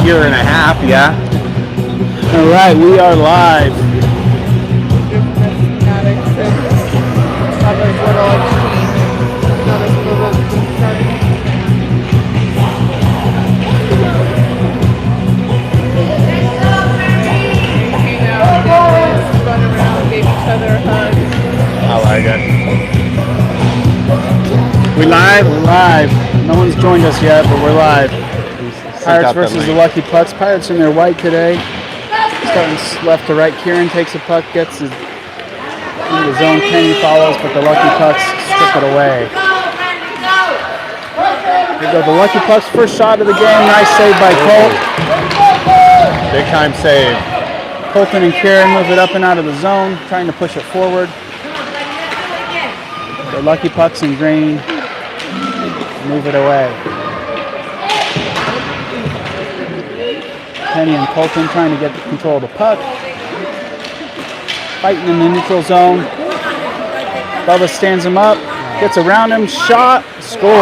year and a half, yeah. All right, we are live. I like it. We live? We're live. No one's joined us yet, but we're live. Pirates versus the Lucky Pucks. Pirates in their white today. Starting left to right. Kieran takes a puck, gets it into the zone. Kenny follows, but the Lucky Pucks strip it away. Here go the Lucky Pucks. First shot of the game. Nice save by Colt. Big time save. Colton and Kieran move it up and out of the zone, trying to push it forward. The Lucky Pucks in green move it away. Kenny and Colton trying to get control of the puck. Fighting in the neutral zone. Bubba stands him up, gets around him, shot, score.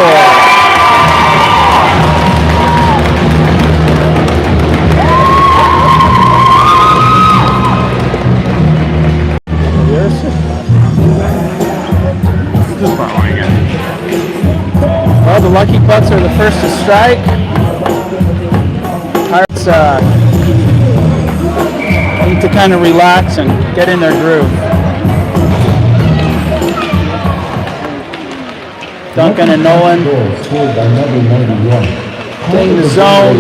Well, the Lucky Pucks are the first to strike. Pirates need to kind of relax and get in their groove. Duncan and Nolan getting the zone.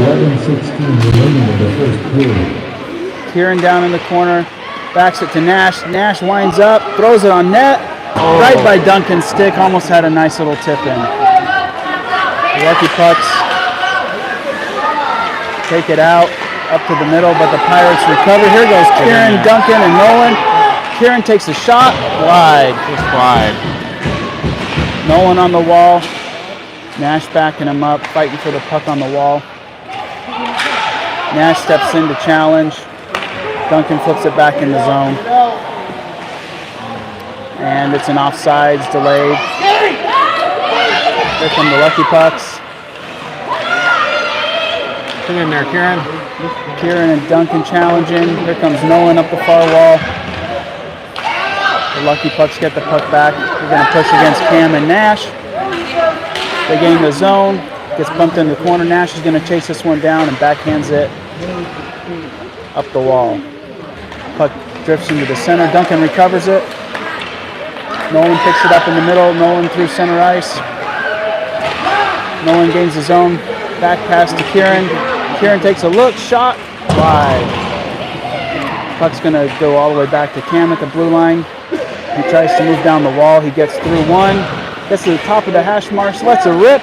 Kieran down in the corner, backs it to Nash. Nash winds up, throws it on net. Right by Duncan's stick, almost had a nice little tip in. The Lucky Pucks take it out, up to the middle, but the Pirates recover. Here goes Kieran, Duncan, and Nolan. Kieran takes a shot, wide. Just wide. Nolan on the wall. Nash backing him up, fighting for the puck on the wall. Nash steps in to challenge. Duncan flips it back in the zone. And it's an offsides, delayed. Here come the Lucky Pucks. Get in there, Kieran. Kieran and Duncan challenging. Here comes Nolan up the far wall. The Lucky Pucks get the puck back. They're going to push against Cam and Nash. They gain the zone. Gets bumped in the corner. Nash is going to chase this one down and backhands it up the wall. Puck drifts into the center. Duncan recovers it. Nolan picks it up in the middle. Nolan through center ice. Nolan gains the zone. Back pass to Kieran. Kieran takes a look. Shot. Wide. Puck's going to go all the way back to Cam at the blue line. He tries to move down the wall. He gets through one. Gets to the top of the hash marks. Lets a rip.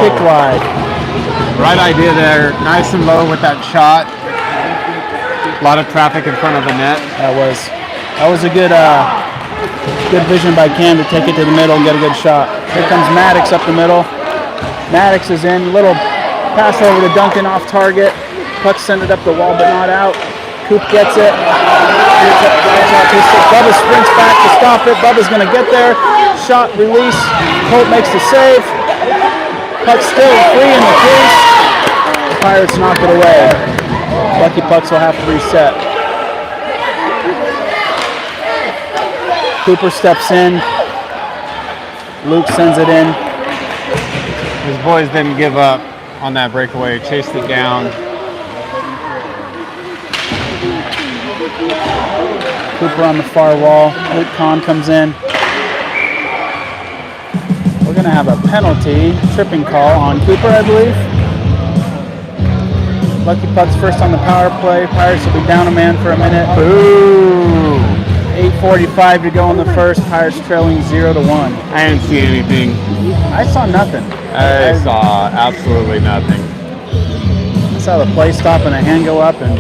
Kick wide. Right idea there. Nice and low with that shot. A lot of traffic in front of the net. That was a good vision by Cam to take it to the middle and get a good shot. Here comes Maddox up the middle. Maddox is in. Little pass over to Duncan off target. Puck sent it up the wall but not out. Coop gets it. Bubba sprints back to stop it. Bubba's going to get there. Shot, release. Colt makes the save. Puck still free in the crease. The Pirates knock it away. Lucky Pucks will have to reset. Cooper steps in. Luke sends it in. His boys didn't give up on that breakaway. Chased it down. Cooper on the far wall. Luke Kahn comes in. We're going to have a penalty, tripping call on Cooper, I believe. Lucky Pucks first on the power play. Pirates will be down a man for a minute. Ooh. 8:45 to go in the first. Pirates trailing 0-1. I didn't see anything. I saw nothing. I saw absolutely nothing. I saw the play stop and a hand go up and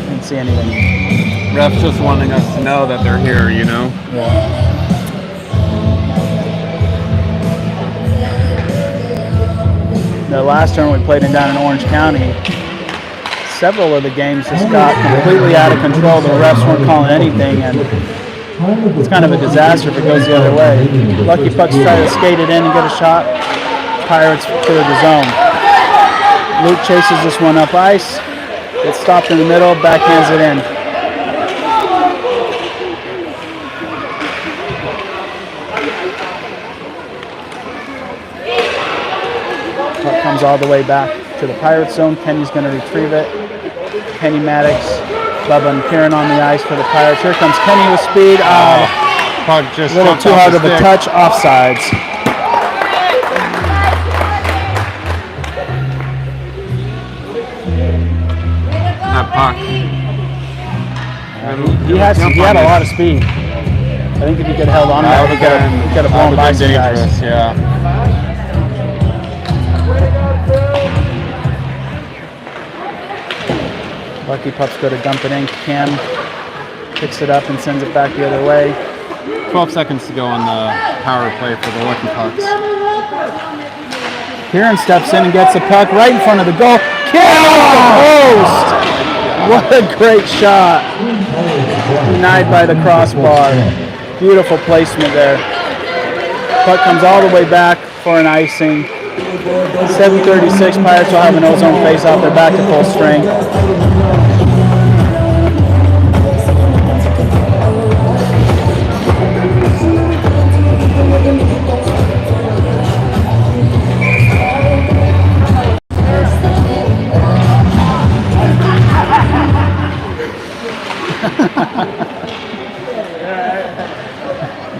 didn't see anything. Refs just wanting us to know that they're here, you know? Yeah. The last tournament we played down in Orange County, several of the games just got completely out of control. The refs weren't calling anything, and it's kind of a disaster if it goes the other way. Lucky Pucks try to skate it in and get a shot. Pirates clear the zone. Luke chases this one up ice. Gets stopped in the middle, backhands it in. Puck comes all the way back to the Pirates zone. Kenny's going to retrieve it. Kenny Maddox, Bubba and Kieran on the ice for the Pirates. Here comes Kenny with speed. Puck just A little jumped too off hard the of a stick. touch, offsides. That puck. He had a lot of speed. I think if he could have held on to that, he could have blown by some guys. dangerous, yeah. Lucky Pups go to dump it in. Cam picks it up and sends it back the other way. 12 seconds to go on the power play for the Lucky Pucks. Kieran steps in and gets the puck right in front of the goal. Kieran off the post! What a great shot. Denied by the crossbar. Beautiful placement there. Puck comes all the way back for an icing. 7:36, Pirates will have an ozone face-off. They're back to full strength.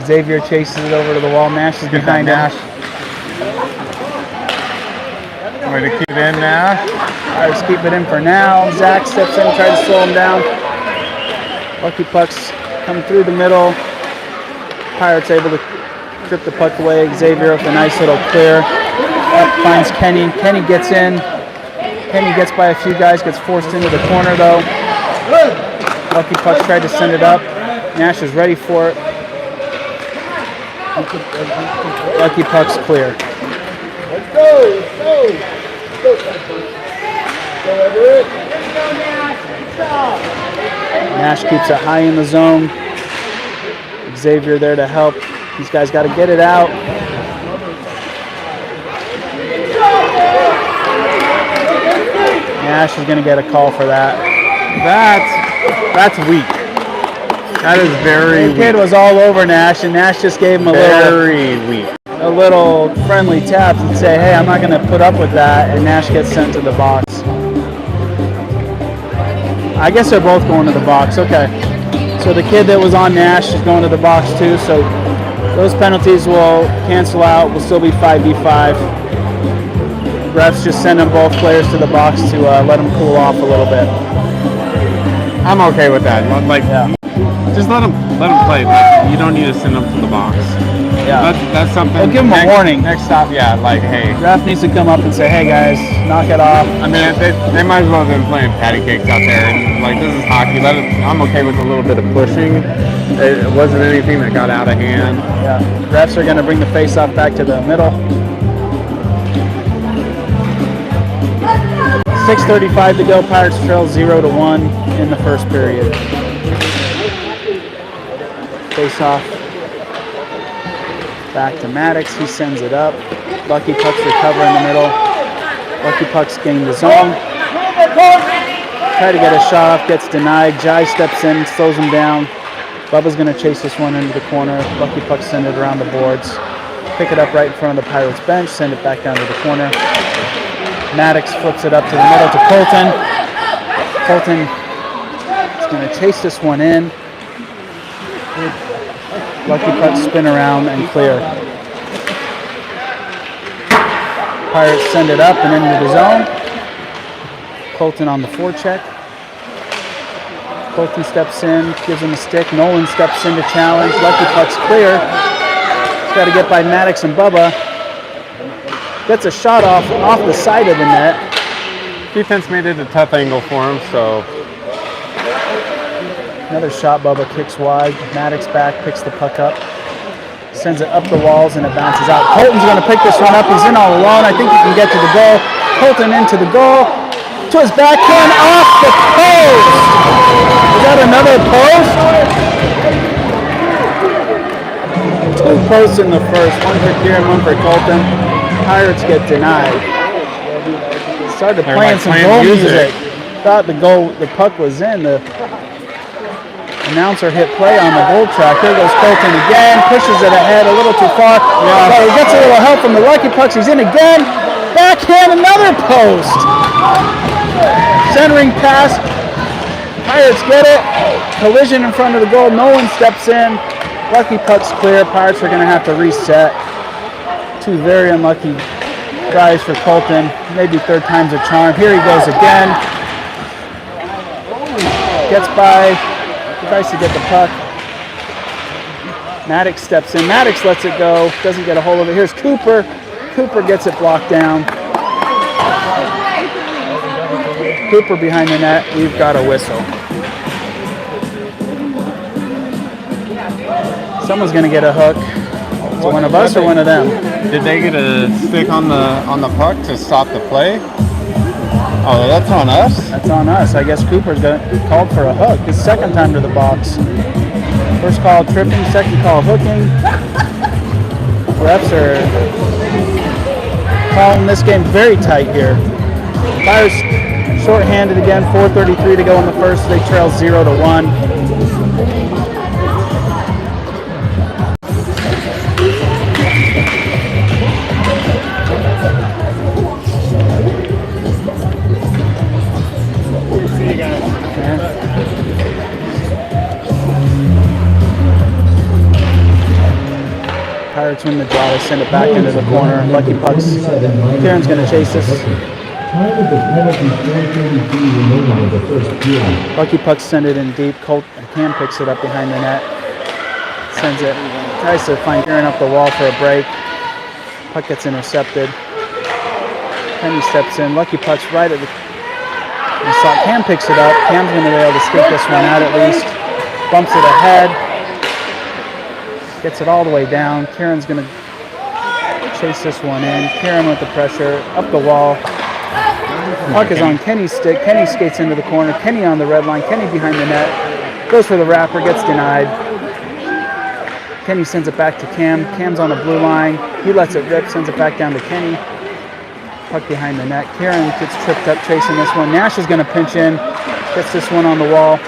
Xavier chases it over to the wall. Nash is behind him. Nash. Way to keep it in, Nash. Pirates keep it in for now. Zach steps in, tries to slow him down. Lucky Pucks come through the middle. Pirates able to strip the puck away. Xavier with a nice little clear. Up finds Kenny. Kenny gets in. Kenny gets by a few guys, gets forced into the corner though. Lucky Pucks tried to send it up. Nash is ready for it. Lucky Pucks clear. Let's go. Nash keeps it high in the zone. Xavier there to help. These guys got to get it out. Nash is going to get a call for that. That's weak. That is very The kid weak. was all over Nash, and Nash just gave him Very weak. a little friendly tap and say, hey, I'm not going to put up with that, and Nash gets sent to the box. I guess they're both going to the box. Okay. So the kid that was on Nash is going to the box too, so those penalties will cancel out. Will still be 5v5. Refs just send them both players to the box to let them cool off a little bit. I'm okay with that. Like, Yeah. just let them play. Like, you don't need to send them to the box. Yeah. That's something. Well, give 'em a next- warning. Next stop, yeah. Like, hey. Ref needs to come up and say, hey guys, knock it off. I mean, they might as well have been playing patty cakes out there. And like, this is hockey. I'm okay with a little bit of pushing. It wasn't anything that got out of hand. Yeah. Refs are going to bring the face-off back to the middle. 6:35 to go. Pirates trail 0-1 in the first period. Face-off. Back to Maddox. He sends it up. Lucky Pucks recover in the middle. Lucky Pucks gain the zone. Try to get a shot off. Gets denied. Jai steps in, slows him down. Bubba's going to chase this one into the corner. Lucky Pucks send it around the boards. Pick it up right in front of the Pirates bench. Send it back down to the corner. Maddox flips it up to the middle to Colton. Colton is going to chase this one in. Lucky Pucks spin around and clear. Pirates send it up and into the zone. Colton on the forecheck. Colton steps in, gives him a stick. Nolan steps in to challenge. Lucky Pucks clear. He's got to get by Maddox and Bubba. Gets a shot off the side of the net. Defense made it a tough angle for him, so Another shot, Bubba kicks wide. Maddox back, picks the puck up. Sends it up the walls and it bounces out. Colton's going to pick this one up. He's in all alone. I think he can get to the goal. Colton into the goal. To his backhand, off the post. Is that another post? Two posts in the first. One for Kieran, one for Colton. Pirates get denied. started They're playing like some playing goal music. Thought the puck was in. The announcer hit play on the goal track. Here goes Colton again, pushes it ahead a little too far. But he gets a little help from the Lucky Pucks. He's in again. Backhand, another post. Centering pass. Pirates get it. Collision in front of the goal. Nolan steps in. Lucky Pucks clear. Pirates are going to have to reset. Two very unlucky tries for Colton. Maybe third time's a charm. Here he goes again. Gets by. Tries to get the puck. Maddox steps in. Maddox lets it go. Doesn't get a hold of it. Here's Cooper. Cooper gets it blocked down. Cooper behind the net. We've got a whistle. Someone's going to get a hook. Is it one of us or one of them? Did they get a stick on the puck to stop the play? Oh, that's on us? That's on us. I guess Cooper's called for a hook. His second time to the box. First call tripping, second call hooking. Refs are calling this game very tight here. Pirates shorthanded again, 4:33 to go in the first. They trail 0-1. Pirates win the draw. They send it back into the corner. Lucky Pucks. Kieran's going to chase this. Lucky Pucks send it in deep. Cam picks it up behind the net. Sends it. Tries to find Kieran up the wall for a break. Puck gets intercepted. Kenny steps in. Lucky Pucks right at the slot. Cam picks it up. Cam's going to be able to skate this one out at least. Bumps it ahead. Gets it all the way down. Kieran's going to chase this one in. Kieran with the pressure. Up the wall. Puck is on Kenny's stick. Kenny skates into the corner. Kenny on the red line. Kenny behind the net. Goes for the wrapper. Gets denied. Kenny sends it back to Cam. Cam's on the blue line. He lets it rip. Sends it back down to Kenny. Puck behind the net. Kieran gets tripped up chasing this one. Nash is going to pinch in. Gets this one on the wall.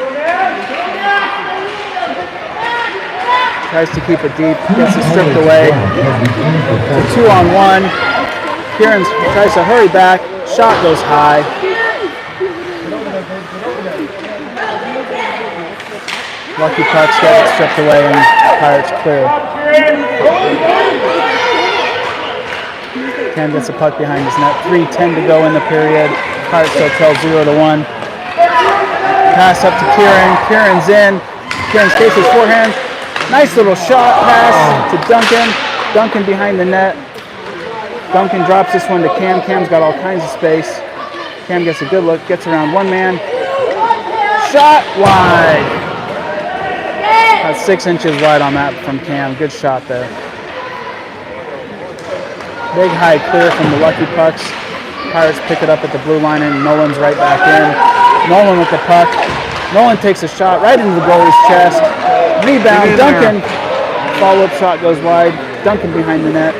Tries to keep it deep, gets it stripped away. It's a 2-on-1. Kieran tries to hurry back. Shot goes high. Lucky Pucks get it stripped away and Pirates clear. Cam gets the puck behind his net. 3:10 to go in the period. Pirates still trail 0-1. Pass up to Kieran. Kieran's in. Kieran skates his forehand. Nice little shot pass to Duncan. Duncan behind the net. Duncan drops this one to Cam. Cam's got all kinds of space. Cam gets a good look, gets around one man. Shot wide. About 6 inches wide on that from Cam. Good shot there. Big high clear from the Lucky Pucks. Pirates pick it up at the blue line and Nolan's right back in. Nolan with the puck. Nolan takes a shot right into the goalie's chest. Rebound, Duncan. Follow-up shot goes wide. Duncan behind the net.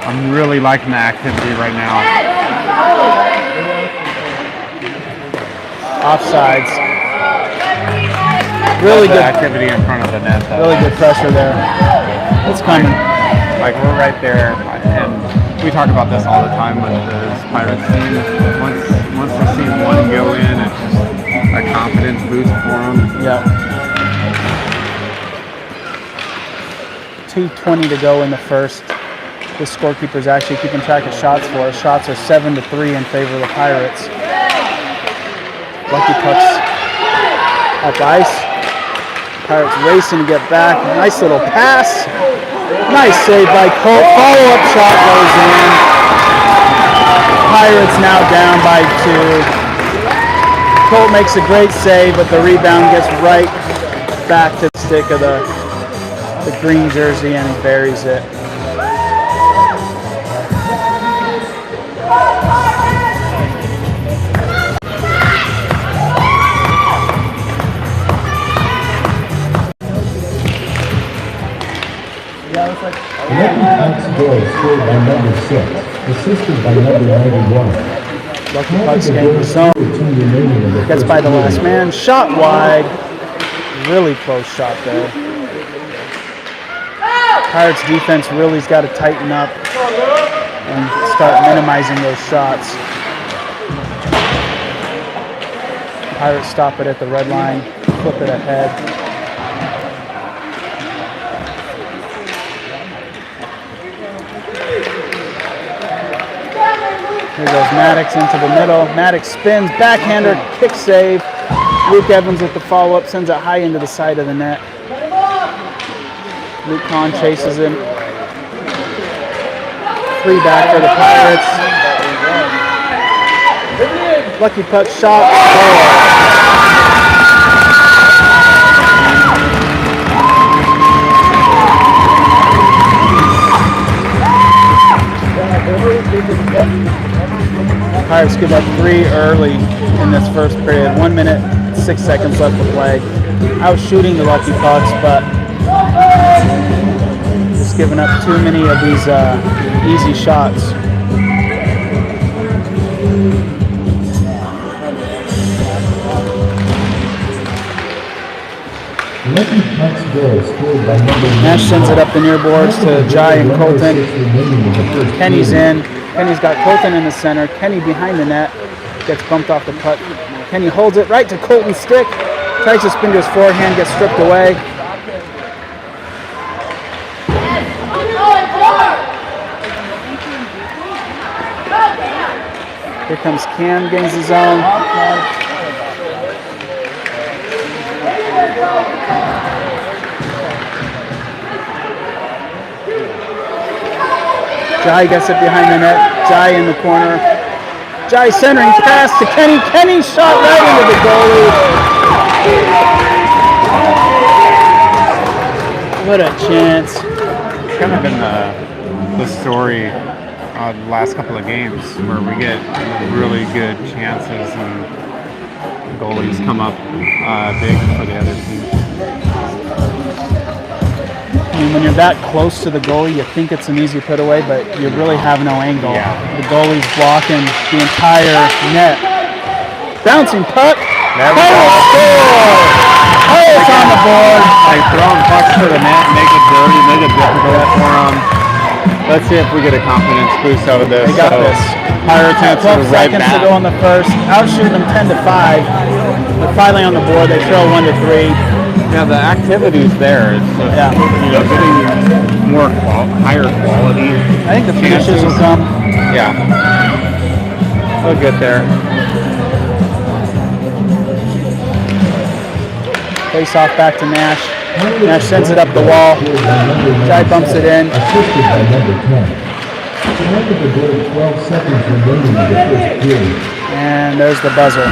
I'm really liking the activity right now. Offsides. Really The good activity in front of the net, though. Really good pressure there. It's coming. Like we're right there, and we talk about this all the time with the Pirates team. Once we see one go in, it's just a confidence boost for them. Yeah. 2:20 to go in the first. The scorekeeper's actually keeping track of shots for us. Shots are 7-3 in favor of the Pirates. Lucky Pucks up ice. Pirates racing to get back. Nice little pass. Nice save by Colt. Follow-up shot goes in. Pirates now down by 2. Colt makes a great save, but the rebound gets right back to the stick of the green jersey and he buries it. Lucky Pucks goal scored by number 6, assisted by number 91. Lucky Pucks getting the zone. Gets by the last man. Shot wide. Really close shot there. Pirates defense really's got to tighten up and start minimizing those shots. Pirates stop it at the red line, flip it ahead. Here goes Maddox into the middle. Maddox spins, backhander, kick save. Luke Evans with the follow-up, sends it high into the side of the net. Luke Kahn chases him. 3 back for the Pirates. Lucky Puck shot, Pirates give up 3 early in this first period. 1 minute, 6 seconds left to play. Out shooting the Lucky Pucks, but just giving up too many of these easy shots. Nash sends it up the near boards to Jai and Colton. Kenny's in. Kenny's got Colton in the center. Kenny behind the net. Gets bumped off the puck. Kenny holds it right to Colton's stick. Tries to spin to his forehand. Gets stripped away. Here comes Cam, gains the zone. Jai gets it behind the net. Jai in the corner. Jai centering pass to Kenny. Kenny shot right into the goalie. What a chance. It's kind of been the story the last couple of games where we get really good chances and goalies come up big for the other team. I mean, when you're that close to the goalie, you think it's an easy put away, but you really have no angle. Yeah. The goalie's blocking the entire net. Bouncing puck. There we go. Pirates on the board. They throwing pucks to the net, make it dirty, make it difficult for them. Let's see if we get a confidence boost out of this. They got this. Pirates answer 12 right seconds back. to go in the first. Outshoot them 10-5. They're finally on the board. They trail 1-3. Yeah, the activity's there. It's just, Yeah. getting more higher quality. I think the finishes will come. Yeah. We'll get there. Face off back to Nash. Nash sends it up the wall. Jai bumps it in. Assisted by number 10. Remember the goal 12 seconds remaining in the first period. And there's the buzzer.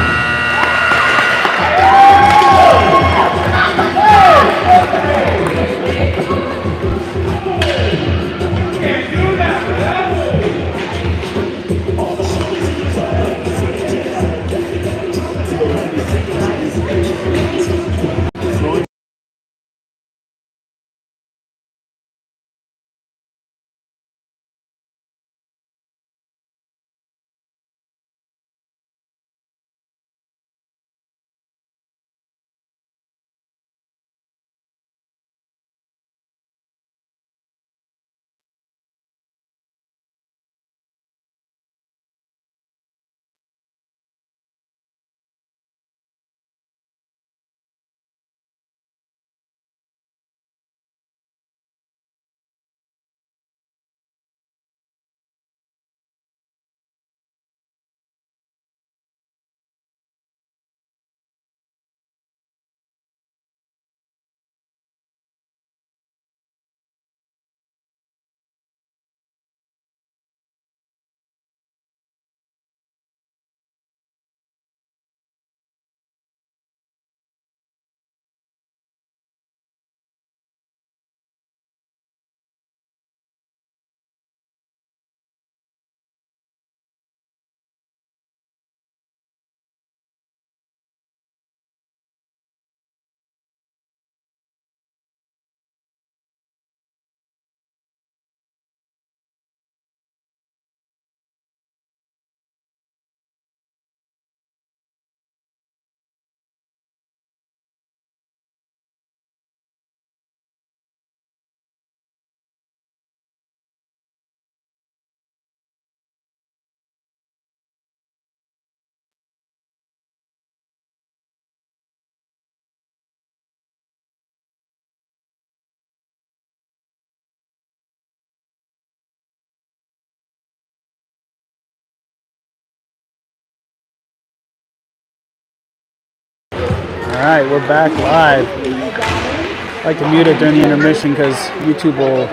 All right, we're back live. I like to mute it during the intermission because YouTube will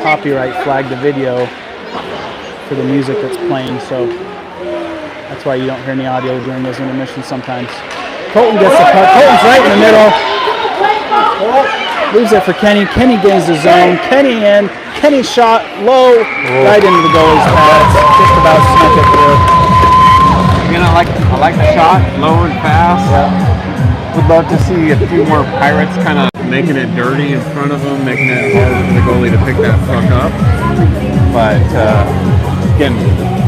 copyright flag the video for the music that's playing, so that's why you don't hear any audio during those intermissions sometimes. Colton gets the puck. Colton's right in the middle. Leaves it for Kenny. Kenny gains the zone. Kenny in. Kenny shot low, right into the goalie's pads. Just about snuck it through. Again, I like the shot, low and fast. Yeah. Would love to see a few more Pirates kind of making it dirty in front of them, making it hard for the goalie to pick that puck up. But again,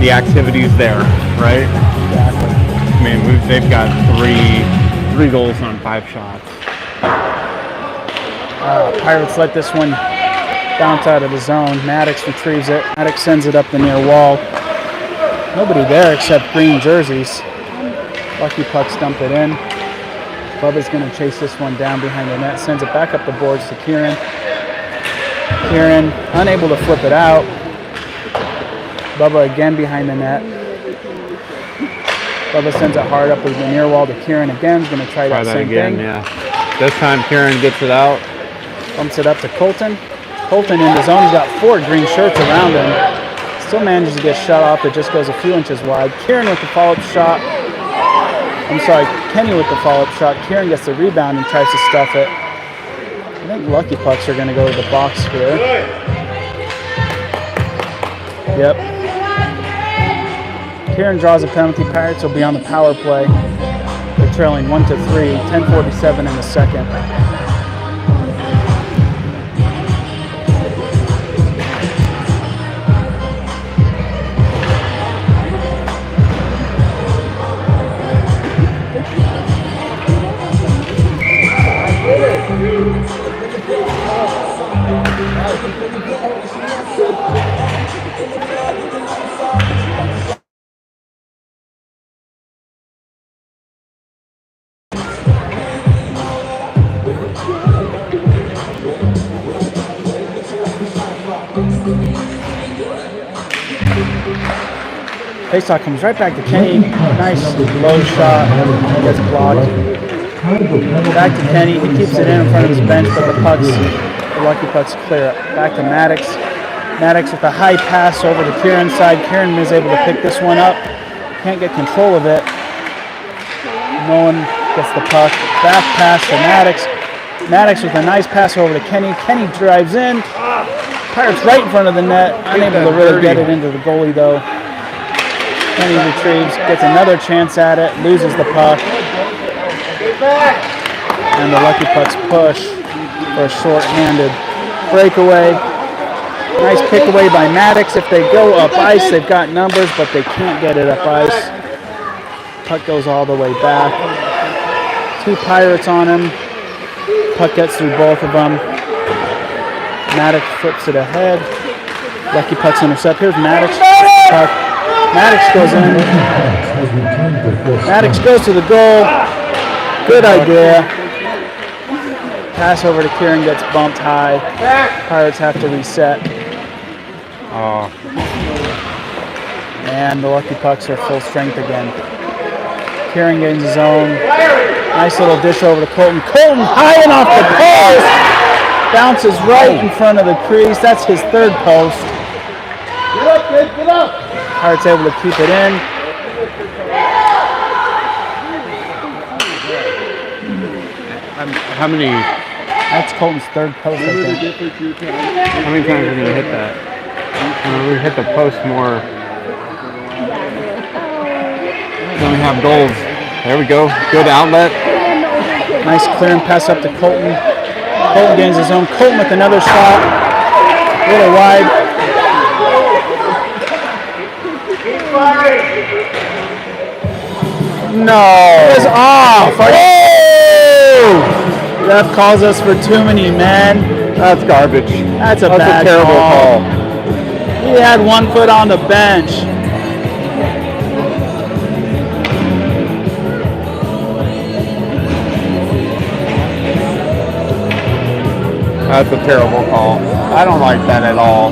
the activity's there, right? Exactly. I mean, they've got three goals on 5 shots. Pirates let this one bounce out of the zone. Maddox retrieves it. Maddox sends it up the near wall. Nobody there except green jerseys. Lucky Pucks dump it in. Bubba's going to chase this one down behind the net. Sends it back up the boards to Kieran. Kieran unable to flip it out. Bubba again behind the net. Bubba sends it hard up with the near wall to Kieran again. He's going to try that same again, thing. Yeah. This time Kieran gets it out. Bumps it up to Colton. Colton in the zone. He's got 4 green shirts around him. Still manages to get shot off. It just goes a few inches wide. Kieran with the follow-up shot. I'm sorry, Kenny with the follow-up shot. Kieran gets the rebound and tries to stuff it. I think Lucky Pucks are going to go to the box here. Yep. Kieran draws a penalty. Pirates will be on the power play. They're trailing 1-3, 10:47 in the second. Faceoff comes right back to Kenny. Nice low shot. Gets blocked. Back to Kenny. He keeps it in front of his bench, but the Lucky Pucks clear up. Back to Maddox. Maddox with a high pass over to Kieran's side. Kieran is able to pick this one up. Can't get control of it. Nolan gets the puck. Back pass to Maddox. Maddox with a nice pass over to Kenny. Kenny drives in. Pirates right in front of the net. Unable to really get it into the goalie though. Kenny retrieves, gets another chance at it, loses the puck. And the Lucky Pucks push for a short-handed breakaway. Nice pick away by Maddox. If they go up ice, they've got numbers, but they can't get it up ice. Puck goes all the way back. 2 Pirates on him. Puck gets through both of them. Maddox flips it ahead. Lucky Pucks intercept. Here's Maddox. Puck. Maddox goes in. Maddox goes to the goal. Good idea. Pass over to Kieran, gets bumped high. Pirates have to reset. Oh. And the Lucky Pucks are full strength again. Kieran gains his own. Nice little dish over to Colton. Colton high and off the post. Bounces right in front of the crease. That's his 3rd post. Get up, kid, get up. Pirates able to keep it in. How many That's Colton's 3rd post, I think. times are we going to hit that? We hit the post more. Then we have goals. There we go. Good outlet. Nice clearing pass up to Colton. Colton gains his own. Colton with another shot. A little wide. No. It was off. Oh! Ref calls us for too many men. That's garbage. That's a bad terrible call. He had 1 foot on the bench. That's a terrible call. I don't like that at all.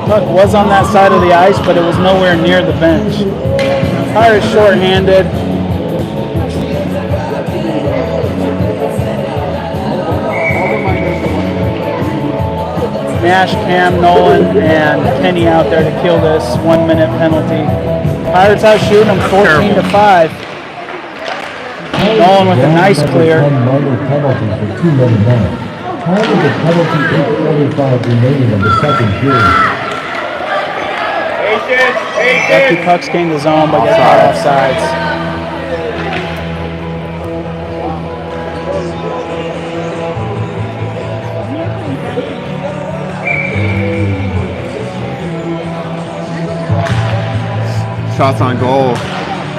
Puck was on that side of the ice, but it was nowhere near the bench. Pirates short-handed. Nash, Cam, Nolan, and Kenny out there to kill this 1-minute penalty. Pirates out shooting them 14-5. Nolan with a nice clear. One minor penalty for 2 men down. Time of the penalty 8:45 remaining in the second period. Lucky Pucks gained the zone, but get caught offsides. Shots on goal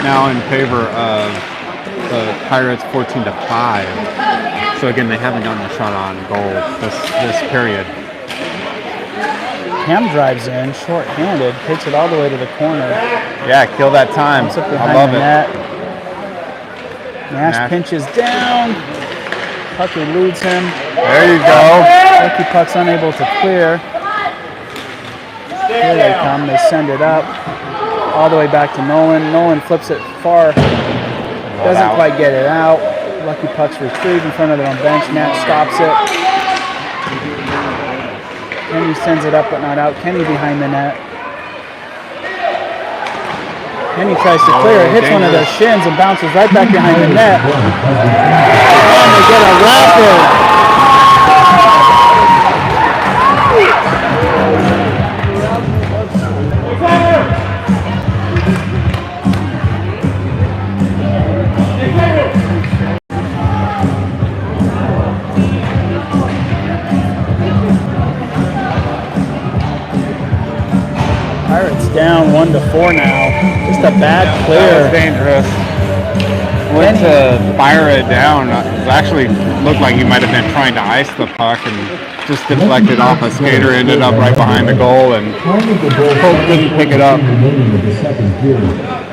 now in favor of the Pirates 14-5. So again, they haven't gotten a shot on goal this period. Cam drives in, short-handed, takes it all the way to the corner. Yeah, kill that time. Puts it I behind love the it. net. Nash Nash. pinches down. Puck eludes him. There you go. Lucky Puck's unable to clear. Here they come. They send it up. All the way back to Nolan. Nolan flips it far. Doesn't Out. quite get it out. Lucky Puck's retrieved in front of their own bench. Nash stops it. Kenny sends it up but not out. Kenny behind the net. Kenny tries to clear it, hits one of their shins and bounces right back behind the net. And they get a rapid. Pirates down 1-4 now. Just a bad That was clear. dangerous. Went to fire it down. It actually looked like he might have been trying to ice the puck and just deflected off a skater, ended up right behind the goal, and Time of the goal Pope didn't pick it up. remaining in the second period.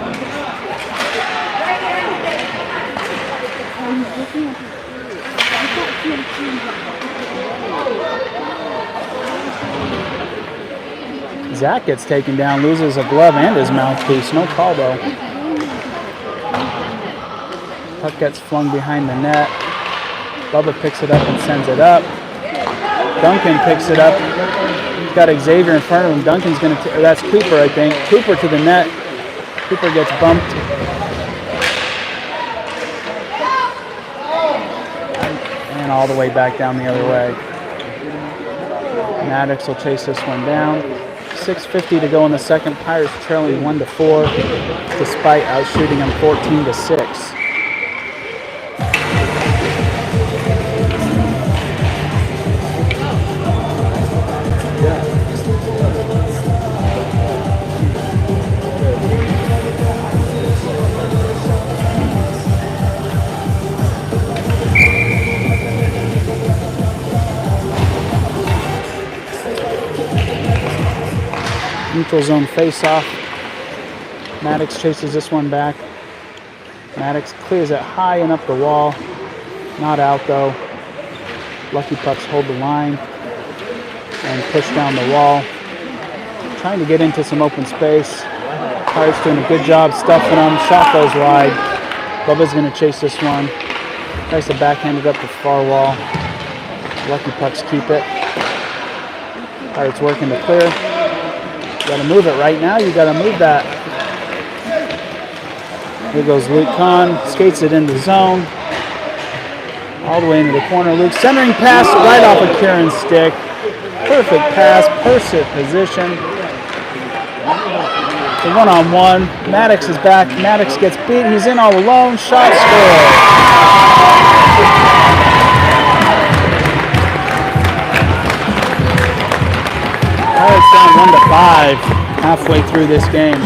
Zach gets taken down, loses a glove and his mouthpiece. No call though. Puck gets flung behind the net. Bubba picks it up and sends it up. Duncan picks it up. He's got Xavier in front of him. Duncan's going to, that's Cooper, I think. Cooper to the net. Cooper gets bumped. And all the way back down the other way. Maddox will chase this one down. 6:50 to go in the second. Pirates trailing 1-4, despite outshooting them 14-6. Neutral zone face-off. Maddox chases this one back. Maddox clears it high and up the wall. Not out though. Lucky Pucks hold the line and push down the wall. Trying to get into some open space. Pirates doing a good job stuffing them. Shot goes wide. Bubba's going to chase this one. Tries to backhand it up the far wall. Lucky Pucks keep it. Pirates working to clear. You gotta move it right now. You gotta move that. Here goes Luke Kahn. Skates it in the zone. All the way into the corner. Luke centering pass right off of Kieran's stick. Perfect pass. Perfect position. The one-on-one. Maddox is back. Maddox gets beat. He's in all alone. Shot scored. Pirates down 1-5 halfway through this game.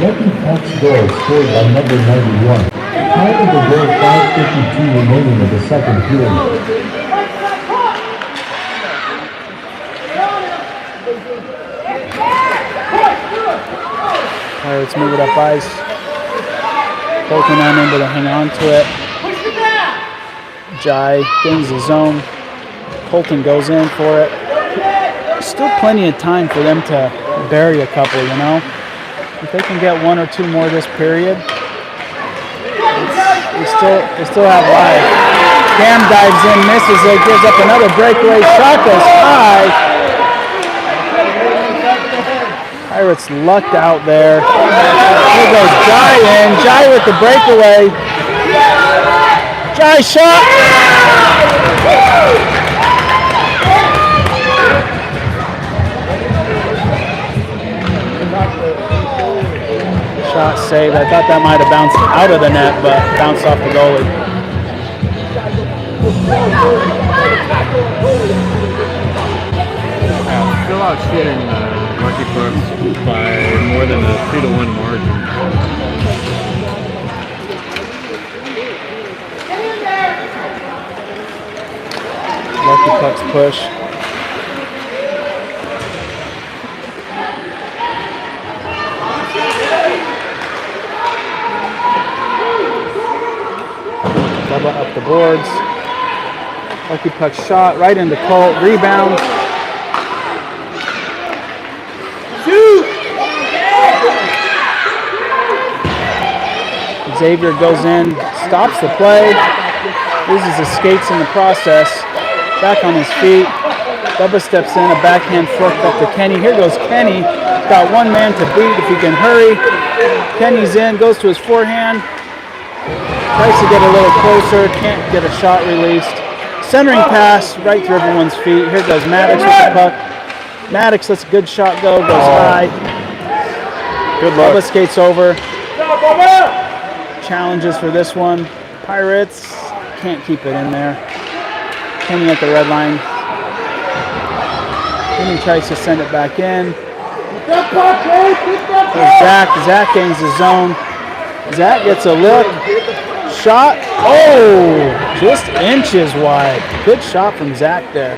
Lucky Pucks goal scored by number 91. Time of the world 5:52 remaining of the second period. Pirates move it up ice. Colton unable to hang on to it. Jai gains the zone. Colton goes in for it. Still plenty of time for them to bury a couple, you know? If they can get one or two more this period, they still have life. Cam dives in, misses it, gives up another breakaway shot, goes high. Pirates lucked out there. Here goes Jai in. Jai with the breakaway. Jai shot. Shot saved. I thought that might have bounced out of the net, but bounced off the goalie. Still out shooting Lucky Pucks by more than a 3-1 margin. Lucky Pucks push. Bubba up the boards. Lucky Puck shot right into Colt. Rebound. Xavier goes in, stops the play, loses his skates in the process. Back on his feet. Bubba steps in, a backhand flick up to Kenny. Here goes Kenny. Got one man to beat if he can hurry. Kenny's in, goes to his forehand. Tries to get a little closer, can't get a shot released. Centering pass right through everyone's feet. Here goes Maddox with the puck. Maddox lets a good shot go, goes high. Good luck. Bubba skates over. Challenges for this one. Pirates can't keep it in there. Kenny at the red line. Kenny tries to send it back in. There's Zach. Zach gains the zone. Zach gets a look. Shot. Oh, just inches wide. Good shot from Zach there.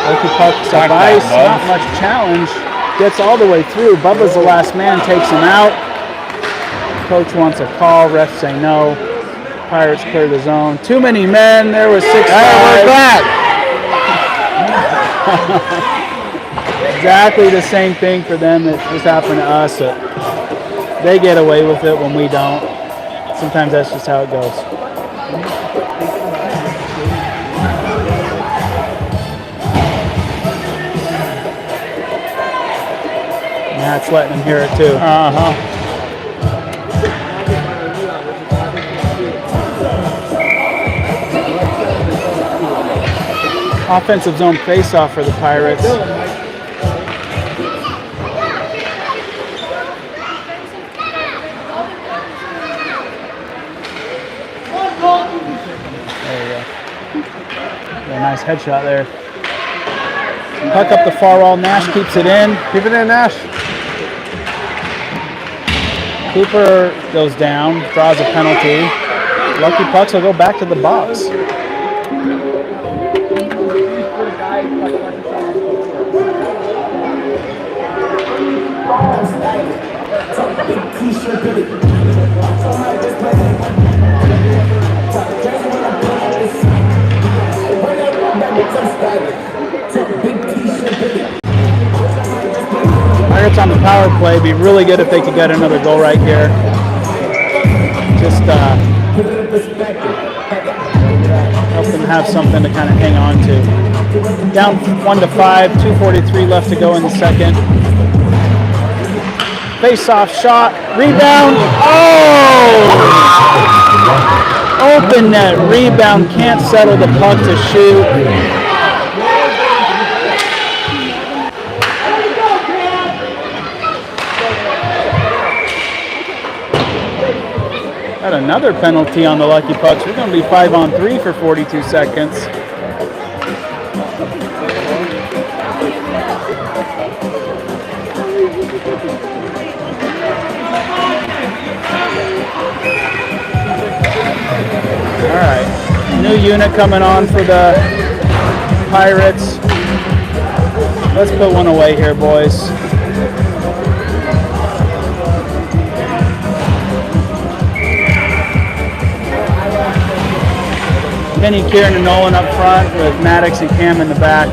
Lucky Puck's up ice, not much challenge. Gets all the way through. Bubba's the last man, takes him out. Coach wants a call, refs say no. Pirates clear the zone. Too many men, there was 6-5. We're back. Exactly the same thing for them that just happened to us. They get away with it when we don't. Sometimes that's just how it goes. Matt's letting him hear it too. Offensive zone face-off for the Pirates. There you go. Got a nice headshot there. Puck up the far wall. Nash keeps it in. Keep it in, Nash. Cooper goes down, draws a penalty. Lucky Pucks will go back to the box. Pirates on the power play. Be really good if they could get another goal right here. Just help them have something to kind of hang on to. Down 1-5, 2:43 left to go in the second. Face-off shot, rebound. Oh! Open net, rebound, can't settle the puck to shoot. Got another penalty on the Lucky Pucks. We're going to be 5-on-3 for 42 seconds. Alright, new unit coming on for the Pirates. Let's put one away here, boys. Kenny, Kieran, and Nolan up front with Maddox and Cam in the back.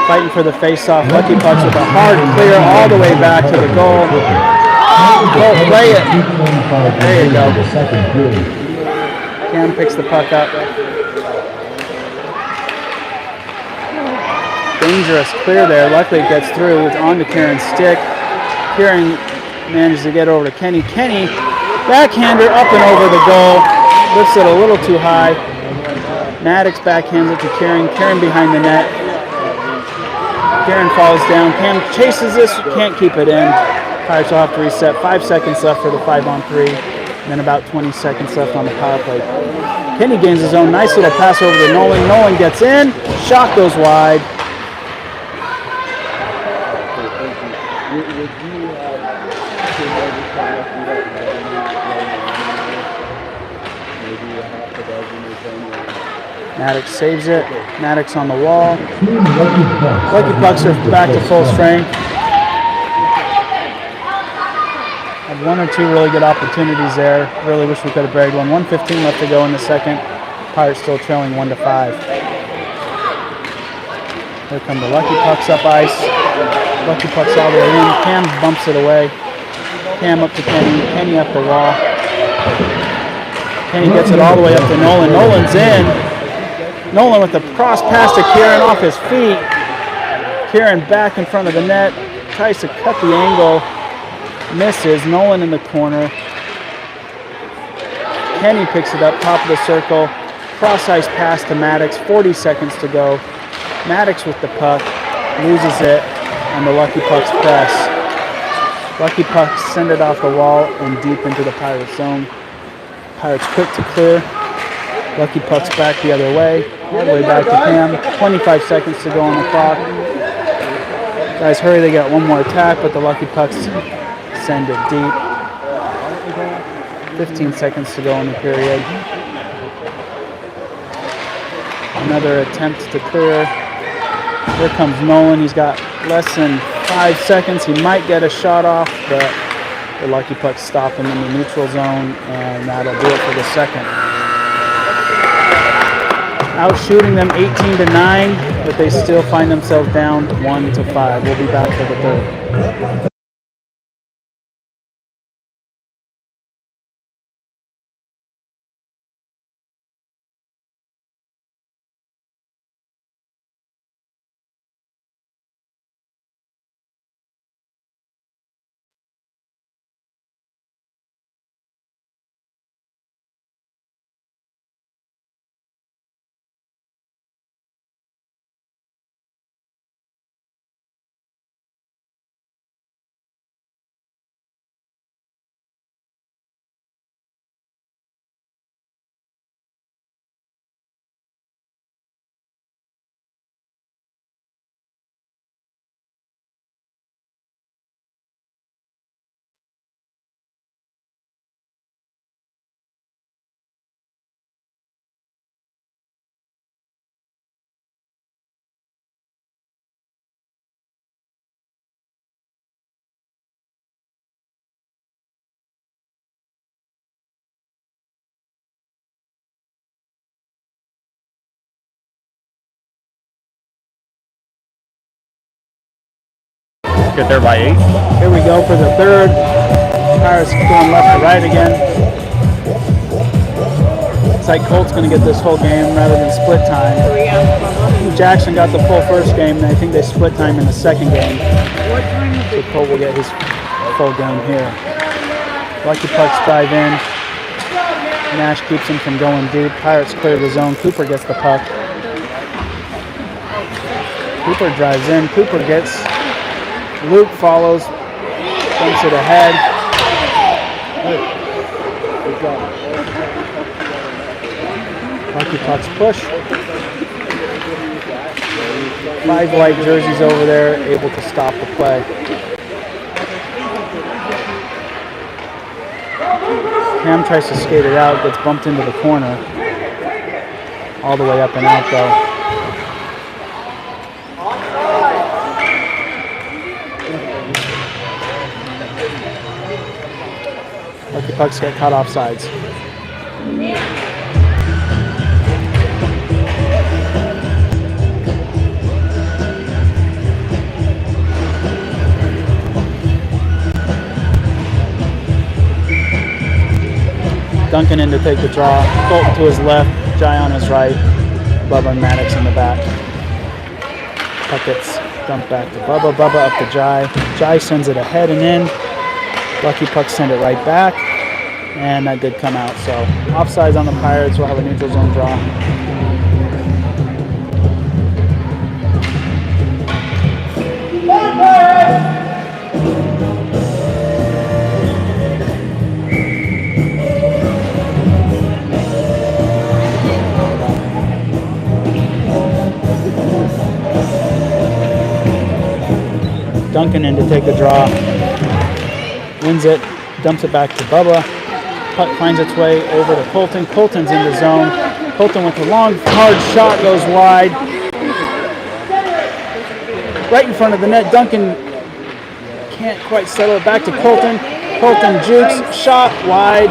Fighting for the face-off. Lucky Pucks with a hard clear all the way back to the goal. Go play it. There you go. Cam picks the puck up. Dangerous clear there. Luckily it gets through. It's on to Kieran's stick. Kieran manages to get over to Kenny. Kenny, backhander up and over the goal. Lifts it a little too high. Maddox backhands it to Kieran. Kieran behind the net. Kieran falls down. Cam chases this, can't keep it in. Pirates will have to reset. 5 seconds left for the 5-on-3. And then about 20 seconds left on the power play. Kenny gains his own nice little pass over to Nolan. Nolan gets in. Shot goes wide. Maddox saves it. Maddox on the wall. Lucky Pucks are back to full strength. Had one or two really good opportunities there. Really wish we could have buried one. 1:15 left to go in the second. Pirates still trailing 1-5. Here come the Lucky Pucks up ice. Lucky Pucks all the way in. Cam bumps it away. Cam up to Kenny. Kenny up the wall. Kenny gets it all the way up to Nolan. Nolan's in. Nolan with the cross pass to Kieran off his feet. Kieran back in front of the net. Tries to cut the angle. Misses. Nolan in the corner. Kenny picks it up, top of the circle. Cross ice pass to Maddox. 40 seconds to go. Maddox with the puck. Loses it. And the Lucky Pucks press. Lucky Pucks send it off the wall and deep into the Pirates zone. Pirates quick to clear. Lucky Pucks back the other way. All the way back to Cam. 25 seconds to go on the clock. Guys, hurry, they got one more attack, but the Lucky Pucks send it deep. 15 seconds to go in the period. Another attempt to clear. Here comes Nolan. He's got less than 5 seconds. He might get a shot off, but the Lucky Pucks stop him in the neutral zone, and that'll do it for the second. Out shooting them 18-9, but they still find themselves down 1-5. We'll be back for the third. Get there by 8. Here we go for the third. Pirates going left to right again. It's like Colt's going to get this whole game rather than split time. Jackson got the full first game, and I think they split time in the second game. So Colt will get his full game here. Lucky Pucks dive in. Nash keeps him from going deep. Pirates clear the zone. Cooper gets the puck. Cooper drives in. Cooper gets... Luke follows, dumps it ahead. Lucky Pucks push. 5 white jerseys over there, able to stop the play. Cam tries to skate it out, gets bumped into the corner. All the way up and out though. Lucky Pucks get caught off sides. Duncan in to take the draw. Colton to his left, Jai on his right, Bubba and Maddox in the back. Puck gets dumped back to Bubba. Bubba up to Jai. Jai sends it ahead and in. Lucky Pucks send it right back. And that did come out. So offsides on the Pirates. We'll have a neutral zone draw. Duncan in to take the draw. Wins it. Dumps it back to Bubba. Puck finds its way over to Colton. Colton's in the zone. Colton with a long, hard shot goes wide. Right in front of the net. Duncan can't quite settle it back to Colton. Colton jukes. Shot wide.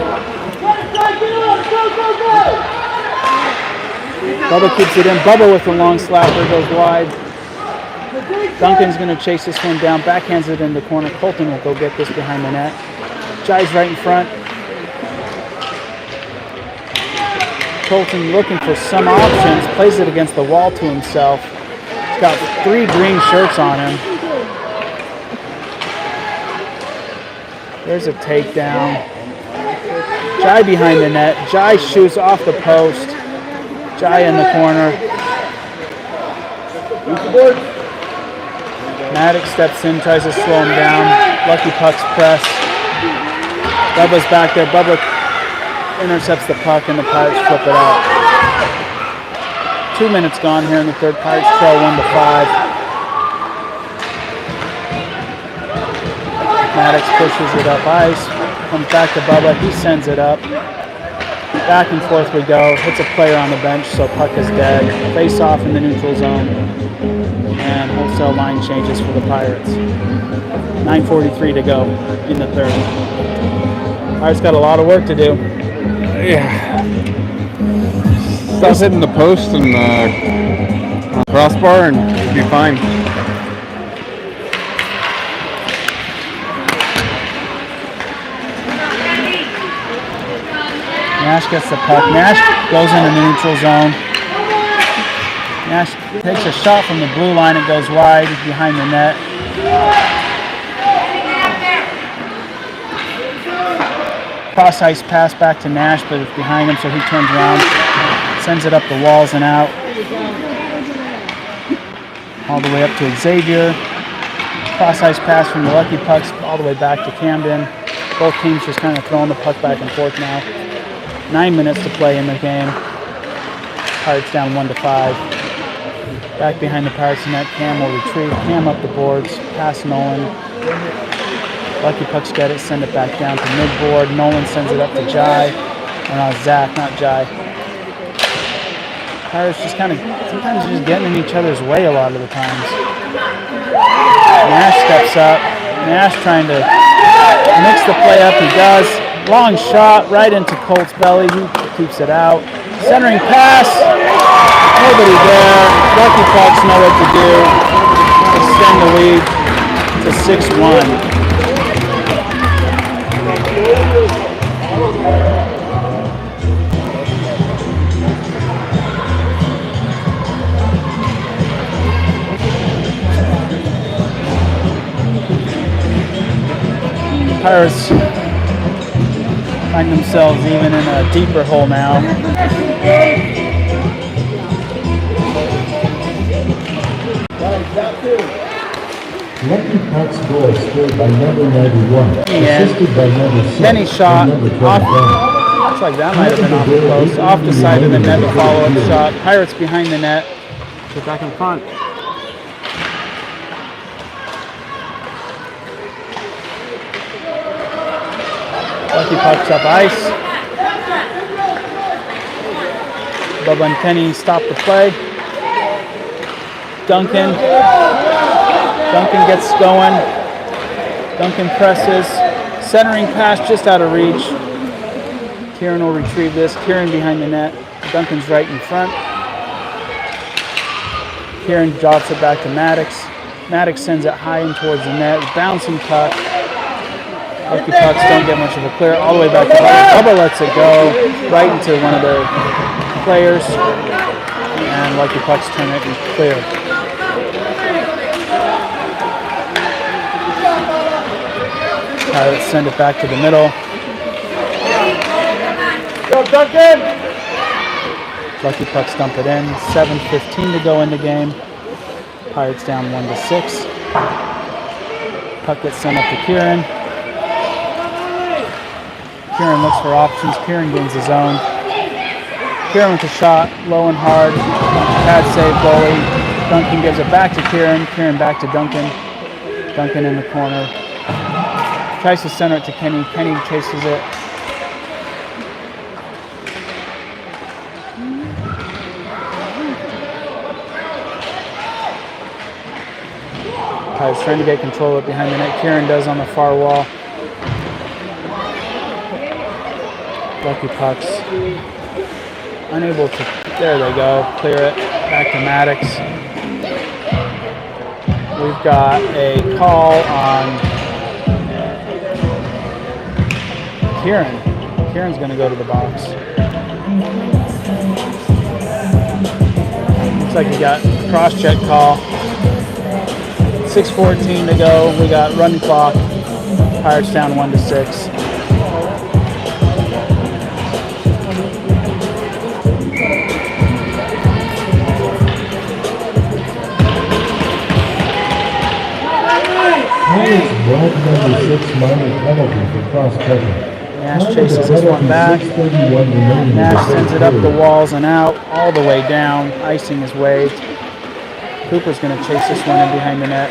Bubba keeps it in. Bubba with the long slapper goes wide. Duncan's going to chase this one down. Backhands it in the corner. Colton will go get this behind the net. Jai's right in front. Colton looking for some options. Plays it against the wall to himself. He's got 3 green shirts on him. There's a takedown. Jai behind the net. Jai shoots off the post. Jai in the corner. Maddox steps in, tries to slow him down. Lucky Pucks press. Bubba's back there. Bubba intercepts the puck and the Pirates flip it out. 2 minutes gone here in the third. Pirates trail 1-5. Maddox pushes it up ice. Comes back to Bubba. He sends it up. Back and forth we go. Hits a player on the bench, so puck is dead. Face off in the neutral zone. And wholesale line changes for the Pirates. 9:43 to go in the third. Pirates got a lot of work to do. Yeah. Stop hitting the post and crossbar and be fine. Nash gets the puck. Nash goes into the neutral zone. Nash takes a shot from the blue line. It goes wide behind the net. Cross ice pass back to Nash, but it's behind him, so he turns around, sends it up the walls and out. All the way up to Xavier. Cross ice pass from the Lucky Pucks all the way back to Camden. Both teams just kind of throwing the puck back and forth now. 9 minutes to play in the game. Pirates down 1-5. Back behind the Pirates net, Cam will retrieve. Cam up the boards, past Nolan. Lucky Pucks get it, send it back down to midboard. Nolan sends it up to Jai. Or Zach, not Jai. Pirates just kind of, sometimes just getting in each other's way a lot of the times. Nash steps up. Nash trying to mix the play up. He does. Long shot right into Colt's belly. He keeps it out. Centering pass. Nobody there. Lucky Pucks know what to do. Extend the lead to 6-1. Pirates find themselves even in a deeper hole now. Lucky Pucks goal scored by number 91, assisted by number 6. Then he shot and number off. 25. Looks like that might have been off the post. Off the side of the net, the follow-up shot. Pirates behind the net. Get back in front. Lucky Puck's up ice. Bubba and Penny stop the play. Duncan gets going. Duncan presses. Centering pass just out of reach. Kieran will retrieve this. Kieran behind the net. Duncan's right in front. Kieran drops it back to Maddox. Maddox sends it high and towards the net. Bouncing puck. Lucky Pucks don't get much of a clear. All the way back to Bubba. Bubba lets it go right into one of the players. And Lucky Pucks turn it and clear. Let's send it back to the middle. Go, Duncan! Lucky Pucks dump it in. 7:15 to go in the game. Pirates down 1-6. Puck gets sent up to Kieran. Kieran looks for options. Kieran gains his own. Kieran with a shot, low and hard. Pad save goalie. Duncan gives it back to Kieran. Kieran back to Duncan. Duncan in the corner. Tries to center it to Kenny. Kenny chases it. Pirates trying to get control of it behind the net. Kieran does on the far wall. Lucky Pucks unable to, there they go, clear it, back to Maddox. We've got a call on Kieran. Kieran's going to go to the box. Looks like we got a cross-check call. 6:14 to go. We got run clock. Pirates down 1-6. Blood number 6 minor penalty for cross-checking. Nash chases this one back. Nash sends it up the walls and out, all the way down. Icing is waved. Cooper's going to chase this one in behind the net.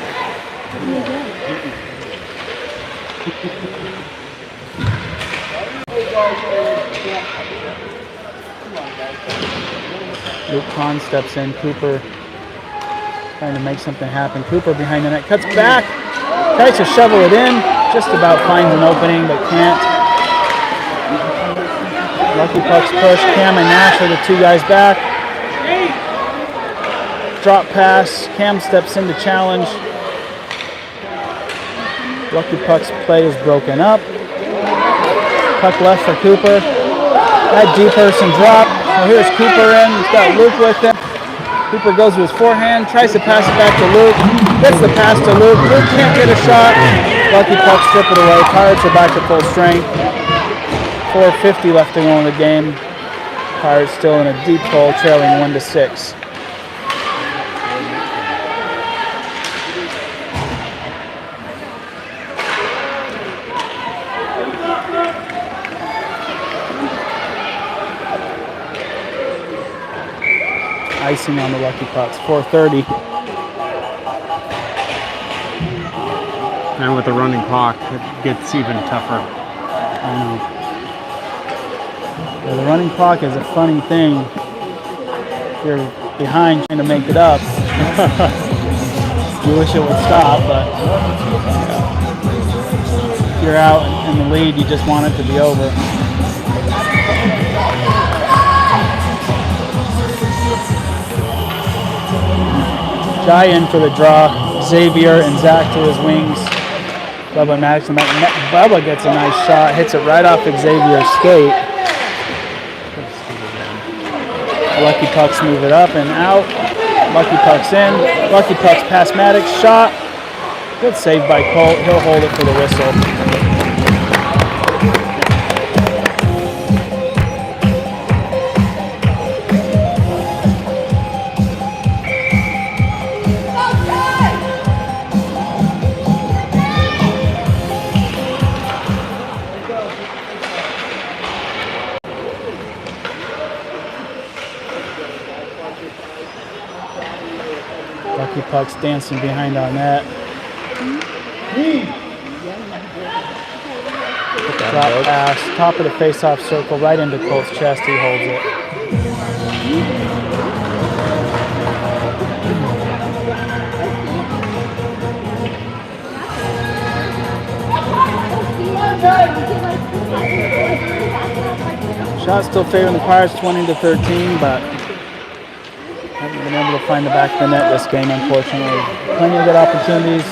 Luke Kahn steps in. Cooper trying to make something happen. Cooper behind the net, cuts back. Tries to shovel it in, just about finds an opening, but can't. Lucky Pucks push. Cam and Nash are the two guys back. Drop pass. Cam steps in to challenge. Lucky Pucks play is broken up. Puck left for Cooper. That D person drop. So here's Cooper in. He's got Luke with him. Cooper goes to his forehand, tries to pass it back to Luke, gets the pass to Luke. Luke can't get a shot. Lucky Pucks strip it away. Pirates are back to full strength. 4:50 left to go in the game. Pirates still in a deep hole, trailing 1-6. Icing on the Lucky Pucks. 4:30. And with the running clock, it gets even tougher. I know. Yeah, the running clock is a funny thing. If you're behind trying to make it up, you wish it would stop, but if you're out in the lead, you just want it to be over. Jai in for the draw. Xavier and Zach to his wings. Bubba and Maddox. Bubba gets a nice shot. Hits it right off Xavier's skate. Lucky Pucks move it up and out. Lucky Pucks in. Lucky Pucks past Maddox. Shot. Good save by Colt. He'll hold it for the whistle. Lucky Pucks dancing behind our net. The Drop pass, top of the face-off circle, right into Colt's chest. He holds it. Shot still favoring the Pirates 20-13, but haven't been able to find the back of the net this game, unfortunately. Plenty of good opportunities.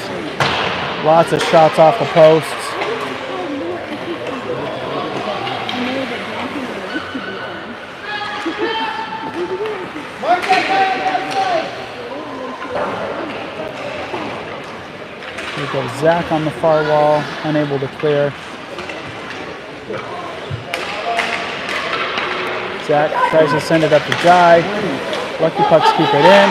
Lots of shots off the posts. We've got Zach on the far wall, unable to clear. Zach tries to send it up to Jai. Lucky Pucks keep it in.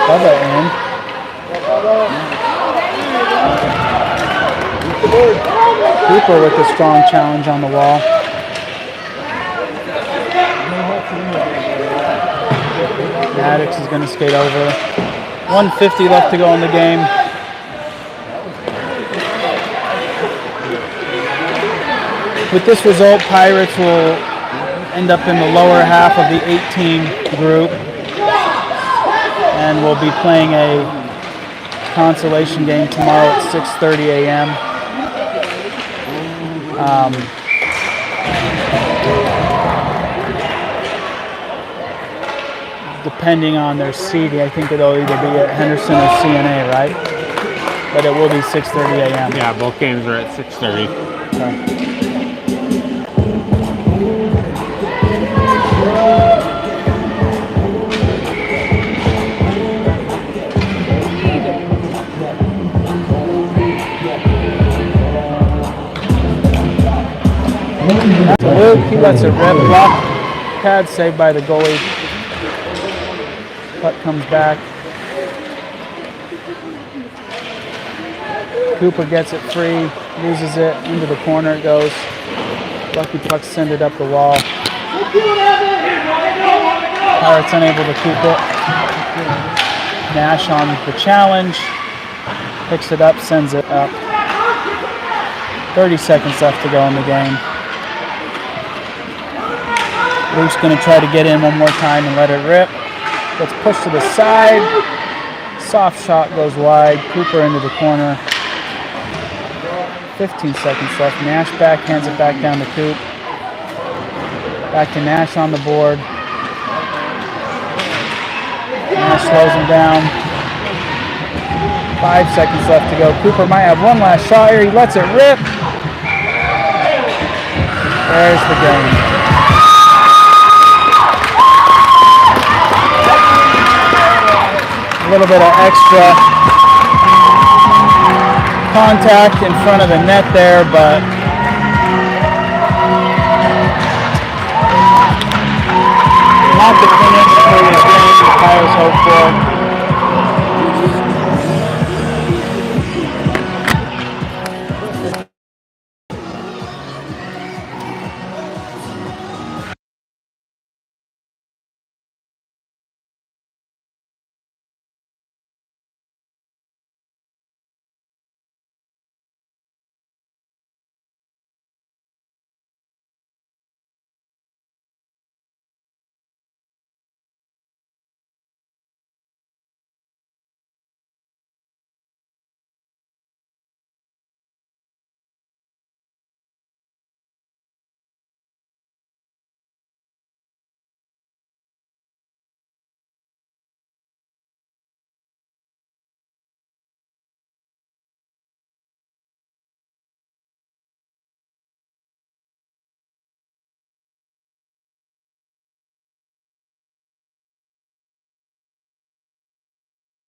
Bubba in. Cooper with a strong challenge on the wall. Maddox is going to skate over. 1:50 left to go in the game. With this result, Pirates will end up in the lower half of the 8-team group and will be playing a consolation game tomorrow at 6:30 a.m. Depending on their seeding, I think it'll either be at Henderson or CNA, right? But it will be 6:30 a.m. Yeah, both games are at 6:30. Okay. Luke, he lets it rip. Block pad saved by the goalie. Puck comes back. Cooper gets it free, loses it, into the corner it goes. Lucky Puck send it up the wall. Pirates unable to keep it. Nash on the challenge. Picks it up, sends it up. 30 seconds left to go in the game. Luke's going to try to get in one more time and let it rip. Gets pushed to the side. Soft shot goes wide. Cooper into the corner. 15 seconds left. Nash back, hands it back down to Coop. Back to Nash on the board. Nash slows him down. 5 seconds left to go. Cooper might have one last shot here. He lets it rip. There's the game. A little bit of extra contact in front of the net there, but not the finish for this game the Pirates hoped for.